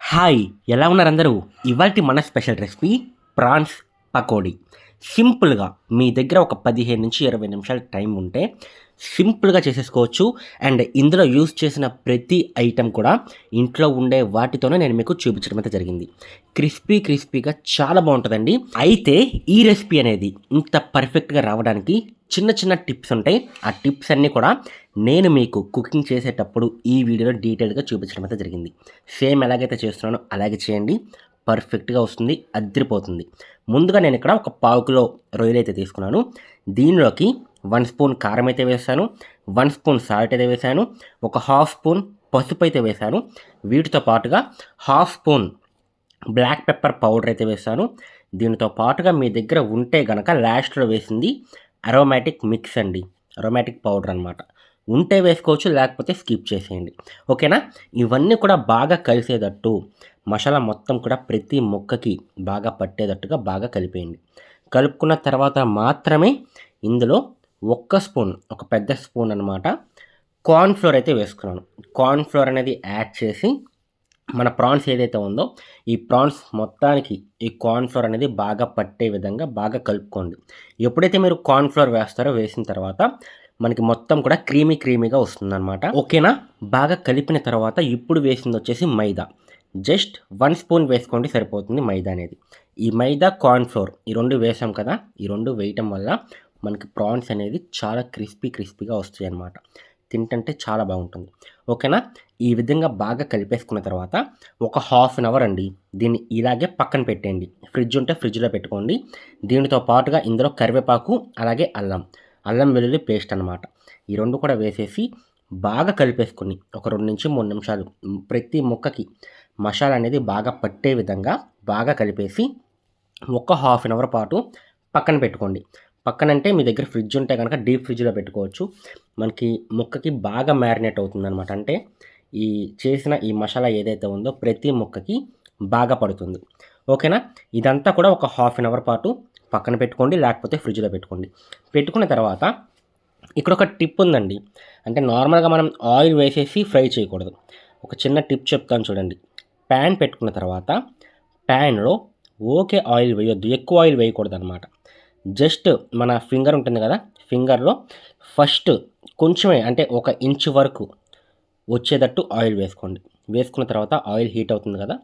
Hi, ఎలా ఉన్నారు అందరూ? ఇవాల్టి మన స్పెషల్ రెసిపీ ప్రాన్స్ పకోడీ. సింపుల్‌గా మీ దగ్గర ఒక 15-20 నిమిషాలు టైం ఉంటే సింపుల్‌గా చేసేసుకోవచ్చు. అండ్ ఇందులో యూజ్ చేసిన ప్రతి ఐటెమ్ కూడా ఇంట్లో ఉండే వాటితోనే నేను మీకు చూపించడం అయితే జరిగింది. క్రిస్పీగా చాలా బావుంటదండి. అయితే ఈ రెసిపీ అనేది ఇంత పర్ఫెక్ట్‌గా రావడానికి చిన్న చిన్న టిప్స్ ఉంటాయి. ఆ టిప్స్ అన్నీ కూడా నేను మీకు కుకింగ్ చేసేటప్పుడు ఈ వీడియోలో డీటెయిల్‌గా చూపించడం అయితే జరిగింది. సేమ్ ఎలాగైతే చేస్తున్నానో అలాగే చేయండి. పర్ఫెక్ట్‌గా వస్తుంది. అద్దిరిపోతుంది. ముందుగా నేను ఇక్కడ ఒక పావు కిలో రొయ్యలైతే తీసుకున్నాను. దీనిలోకి 1 స్పూన్ కారం అయితే వేశాను. 1 స్పూన్ సాల్ట్ అయితే వేశాను. ఒక హాఫ్ స్పూన్ పసుపు అయితే వేశాను. వీటితో పాటుగా half spoon black pepper powder అయితే వేశాను. దీనితో పాటుగా మీ దగ్గర ఉంటే గనక లాస్ట్‌లో వేసింది అరోమాటిక్ మిక్స్ అండి. అరోమాటిక్ పౌడర్ అనమాట. ఉంటే వేసుకోవచ్చు, లేకపోతే స్కిప్ చేసేయండి. ఓకేనా? ఇవన్నీ కూడా బాగా కలిసేటట్టు మసాలా మొత్తం కూడా ప్రతి ముక్కకి బాగా పట్టేటట్టుగా బాగా కలిపేయండి. కలుపుకున్న తర్వాత మాత్రమే ఇందులో ఒక పెద్ద స్పూన్ అనమాట కార్న్ ఫ్లోర్ అయితే వేసుకున్నాను. కార్న్ ఫ్లోర్ అనేది యాడ్ చేసి మన ప్రాన్స్ ఏదైతే ఉందో ఈ ప్రాన్స్ మొత్తానికి ఈ కార్న్ ఫ్లోర్ అనేది బాగా పట్టే విధంగా బాగా కలుపుకోండి. ఎప్పుడైతే మీరు కార్న్ ఫ్లోర్ వేస్తారో వేసిన తర్వాత మనకి మొత్తం కూడా క్రీమీగా వస్తుందన్నమాట. ఓకేనా? బాగా కలిపిన తర్వాత ఇప్పుడు వేసింది వచ్చేసి మైదా. జస్ట్ 1 స్పూన్ వేసుకోండి సరిపోతుంది మైదా అనేది. ఈ మైదా, కార్న్ ఫ్లోర్ ఈ 2 వేసాం కదా! ఈ 2 వేయటం వల్ల మనకి ప్రాన్స్ అనేది చాలా క్రిస్పీగా వస్తాయన్నమాట. తింటంటే చాలా బాగుంటుంది. ఓకేనా? ఈ విధంగా బాగా కలిపేసుకున్న తర్వాత ఒక హాఫ్ అన్ అవర్ అండి దీన్ని ఇలాగే పక్కన పెట్టేయండి. ఫ్రిడ్జ్ ఉంటే ఫ్రిడ్జ్‌లో పెట్టుకోండి. దీనితో పాటుగా ఇందులో కరివేపాకు, అలాగే అల్లం వెల్లుల్లి పేస్ట్ అనమాట. ఈ 2 కూడా వేసేసి బాగా కలిపేసుకొని ఒక 2-3 నిమిషాలు ప్రతి ముక్కకి మసాలా అనేది బాగా పట్టే విధంగా బాగా కలిపేసి ఒక హాఫ్ అన్ అవర్ పాటు పక్కన పెట్టుకోండి. పక్కనంటే మీ దగ్గర ఫ్రిడ్జ్ ఉంటే గనక డీప్ ఫ్రిడ్జ్‌లో పెట్టుకోవచ్చు. మనకి ముక్కకి బాగా మ్యారినేట్ అవుతుందనమాట. అంటే ఈ చేసిన ఈ మసాలా ఏదైతే ఉందో ప్రతి ముక్కకి బాగా పడుతుంది. ఓకేనా? ఇదంతా కూడా ఒక హాఫ్ అన్ అవర్ పాటు పక్కన పెట్టుకోండి, లేకపోతే ఫ్రిడ్జ్‌లో పెట్టుకోండి. పెట్టుకున్న తర్వాత ఇక్కడ ఒక టిప్ ఉందండి. అంటే నార్మల్‌గా మనం ఆయిల్ వేసేసి ఫ్రై చేయకూడదు. ఒక చిన్న టిప్ చెప్తాను చూడండి. ప్యాన్ పెట్టుకున్న తర్వాత ప్యాన్‌లో ఆయిల్ వేయొద్దు. ఎక్కువ ఆయిల్ వేయకూడదనమాట. జస్ట్ మన ఫింగర్ ఉంటుంది కదా! ఫింగర్‌లో ఫస్ట్ కొంచెమే అంటే 1 ఇంచు వరకు వచ్చేటట్టు ఆయిల్ వేసుకోండి. వేసుకున్న తర్వాత ఆయిల్ హీట్ అవుతుంది కదా!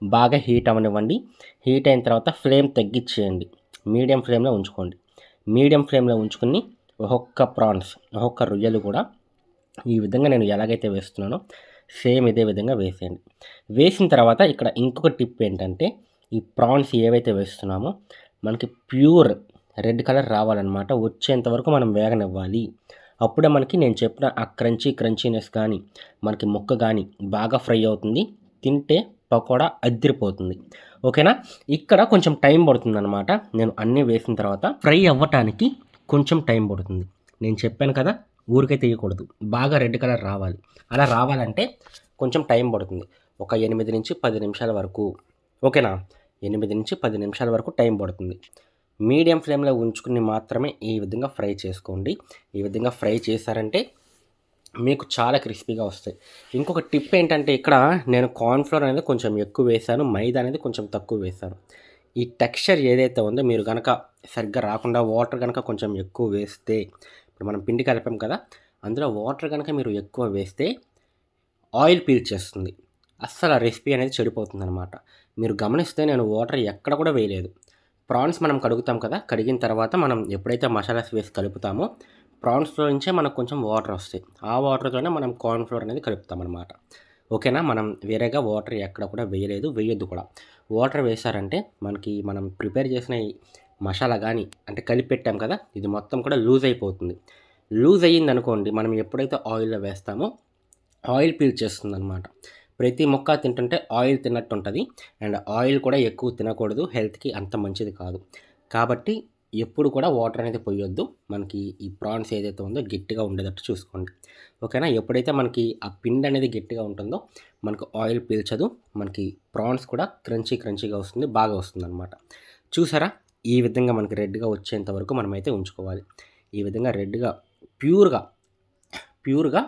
బాగా హీట్ అవ్వనివ్వండి. హీట్ అయిన తర్వాత ఫ్లేమ్ తగ్గిచ్చేయండి. మీడియం ఫ్లేమ్‌లో ఉంచుకోండి. మీడియం ఫ్లేమ్‌లో ఉంచుకొని ఒక్కొక్క రొయ్యలు కూడా ఈ విధంగా నేను ఎలాగైతే వేస్తున్నానో సేమ్ ఇదే విధంగా వేసేయండి. వేసిన తర్వాత ఇక్కడ ఇంకొక టిప్ ఏంటంటే ఈ ప్రాన్స్ ఏవైతే వేస్తున్నామో మనకి ప్యూర్ రెడ్ కలర్ రావాలన్నమాట. వచ్చేంత వరకు మనం వేగనివ్వాలి. అప్పుడే మనకి నేను చెప్పిన ఆ క్రంచీనెస్ కానీ మనకి ముక్క కానీ బాగా ఫ్రై అవుతుంది. తింటే పకోడా అద్దిరిపోతుంది. ఓకేనా? ఇక్కడ కొంచెం టైం పడుతుందన్నమాట. నేను అన్నీ వేసిన తర్వాత ఫ్రై అవ్వటానికి కొంచెం టైం పడుతుంది. నేను చెప్పాను కదా! ఊరికే తీయకూడదు. బాగా రెడ్ కలర్ రావాలి. అలా రావాలంటే కొంచెం టైం పడుతుంది. ఒక 8-10 నిమిషాల వరకు. ఓకేనా? 8-10 నిమిషాల వరకు టైం పడుతుంది. మీడియం ఫ్లేమ్‌లో ఉంచుకుని మాత్రమే ఈ విధంగా ఫ్రై చేసుకోండి. ఈ విధంగా ఫ్రై చేశారంటే మీకు చాలా క్రిస్పీగా వస్తాయి. ఇంకొక టిప్ ఏంటంటే ఇక్కడ నేను కార్న్ ఫ్లోర్ అనేది కొంచెం ఎక్కువ వేశాను. మైదా అనేది కొంచెం తక్కువ వేశాను. ఈ టెక్స్చర్ ఏదైతే ఉందో మీరు గనక సరిగ్గా రాకుండా వాటర్ గనక కొంచెం ఎక్కువ వేస్తే ఇప్పుడు మనం పిండి కలిపాం కదా! అందులో వాటర్ గనక మీరు ఎక్కువ వేస్తే ఆయిల్ పీల్చేస్తుంది. అస్సలు ఆ రెసిపీ అనేది చెడిపోతుందనమాట. మీరు గమనిస్తే నేను వాటర్ ఎక్కడ కూడా వేయలేదు. ప్రాన్స్ మనం కడుగుతాం కదా! కడిగిన తర్వాత మనం ఎప్పుడైతే మసాలాస్ వేసి కలుపుతామో ప్రాన్స్‌లో నుంచే మనకు కొంచెం వాటర్ వస్తాయి. ఆ వాటర్‌తోనే మనం కార్న్ ఫ్లోర్ అనేది కలుపుతామనమాట. ఓకేనా? మనం వేరేగా వాటర్ ఎక్కడ కూడా వేయలేదు. వేయొద్దు కూడా. వాటర్ వేశారంటే మనకి మనం ప్రిపేర్ చేసిన ఈ మసాలా గానీ అంటే కలిపి పెట్టాం కదా! ఇది మొత్తం కూడా లూజ్ అయిపోతుంది. లూజ్ అయ్యిందనుకోండి మనం ఎప్పుడైతే ఆయిల్‌లో వేస్తామో ఆయిల్ పీల్చేస్తుందనమాట. ప్రతి ముక్క తింటుంటే ఆయిల్ తిన్నట్టు ఉంటది. అండ్ ఆయిల్ కూడా ఎక్కువ తినకూడదు. హెల్త్‌కి అంత మంచిది కాదు. కాబట్టి ఎప్పుడు కూడా వాటర్ అనేది పొయ్యొద్దు. మనకి ఈ ప్రాన్స్ ఏదైతే ఉందో గట్టిగా ఉండేటట్టు చూసుకోండి. ఓకేనా? ఎప్పుడైతే మనకి ఆ పిండి అనేది గట్టిగా ఉంటుందో మనకు ఆయిల్ పీల్చదు. మనకి ప్రాన్స్ కూడా క్రంచీగా వస్తుంది. బాగా వస్తుందనమాట. చూసారా? ఈ విధంగా మనకి రెడ్‌గా వచ్చేంత వరకు మనమైతే ఉంచుకోవాలి. ఈ విధంగా రెడ్‌గా ప్యూర్‌గా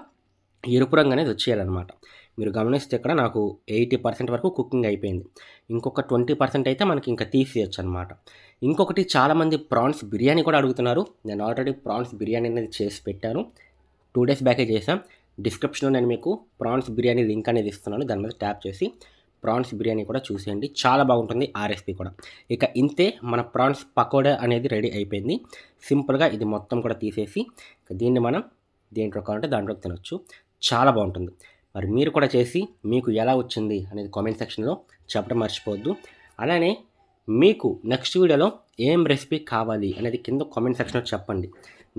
ఎరుపు రంగు అనేది వచ్చేయాలన్నమాట. మీరు గమనిస్తే ఇక్కడ నాకు 80% వరకు కుకింగ్ అయిపోయింది. ఇంకొక 20% అయితే మనకి ఇంకా తీసేయొచ్చు అనమాట. ఇంకొకటి చాలామంది ప్రాన్స్ బిర్యానీ కూడా అడుగుతున్నారు. నేను ఆల్రెడీ ప్రాన్స్ బిర్యానీ అనేది చేసి పెట్టాను. 2 డేస్ బ్యాకే చేశాం. డిస్క్రిప్షన్లో నేను మీకు ప్రాన్స్ బిర్యానీ లింక్ అనేది ఇస్తున్నాను. దాని మీద ట్యాప్ చేసి ప్రాన్స్ బిర్యానీ కూడా చూసేయండి. చాలా బాగుంటుంది ఆ రెసిపీ కూడా. ఇక ఇంతే మన ప్రాన్స్ పకోడా అనేది రెడీ అయిపోయింది. సింపుల్గా ఇది మొత్తం కూడా తీసేసి దీన్ని మనం దేంట్లో కావాలంటే దాంట్లోకి తినొచ్చు. చాలా బాగుంటుంది. మరి మీరు కూడా చేసి మీకు ఎలా వచ్చింది అనేది కామెంట్ సెక్షన్లో చెప్పడం మర్చిపోవద్దు. అలానే మీకు నెక్స్ట్ వీడియోలో ఏం రెసిపీ కావాలి అనేది కింద కామెంట్ సెక్షన్లో చెప్పండి.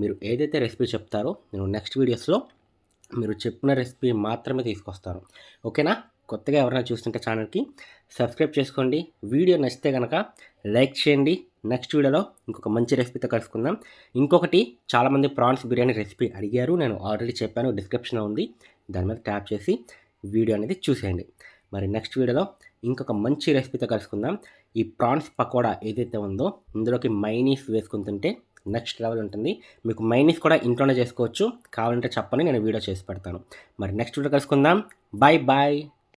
మీరు ఏదైతే రెసిపీ చెప్తారో నేను నెక్స్ట్ వీడియోస్లో మీరు చెప్పిన రెసిపీ మాత్రమే తీసుకొస్తాను. ఓకేనా? కొత్తగా ఎవరైనా చూస్తుంటే ఛానల్కి సబ్స్క్రైబ్ చేసుకోండి. వీడియో నచ్చితే కనుక లైక్ చేయండి. నెక్స్ట్ వీడియోలో ఇంకొక మంచి రెసిపీతో కలుసుకుందాం. ఇంకొకటి చాలామంది ప్రాన్స్ బిర్యానీ రెసిపీ అడిగారు. నేను ఆల్రెడీ చెప్పాను, డిస్క్రిప్షన్లో ఉంది. దాని మీద ట్యాప్ చేసి వీడియో అనేది చూసేయండి. మరి నెక్స్ట్ వీడియోలో ఇంకొక మంచి రెసిపీతో కలుసుకుందాం. ఈ ప్రాన్స్ పకోడా ఏదైతే ఉందో ఇందులోకి మైనీస్ వేసుకుని తింటే నెక్స్ట్ లెవెల్ ఉంటుంది. మీకు మైనీస్ కూడా ఇంట్లోనే చేసుకోవచ్చు. కావాలంటే చెప్పండి, నేను వీడియో చేసి పెడతాను. మరి నెక్స్ట్ వీడియో కలుసుకుందాం. Bye bye.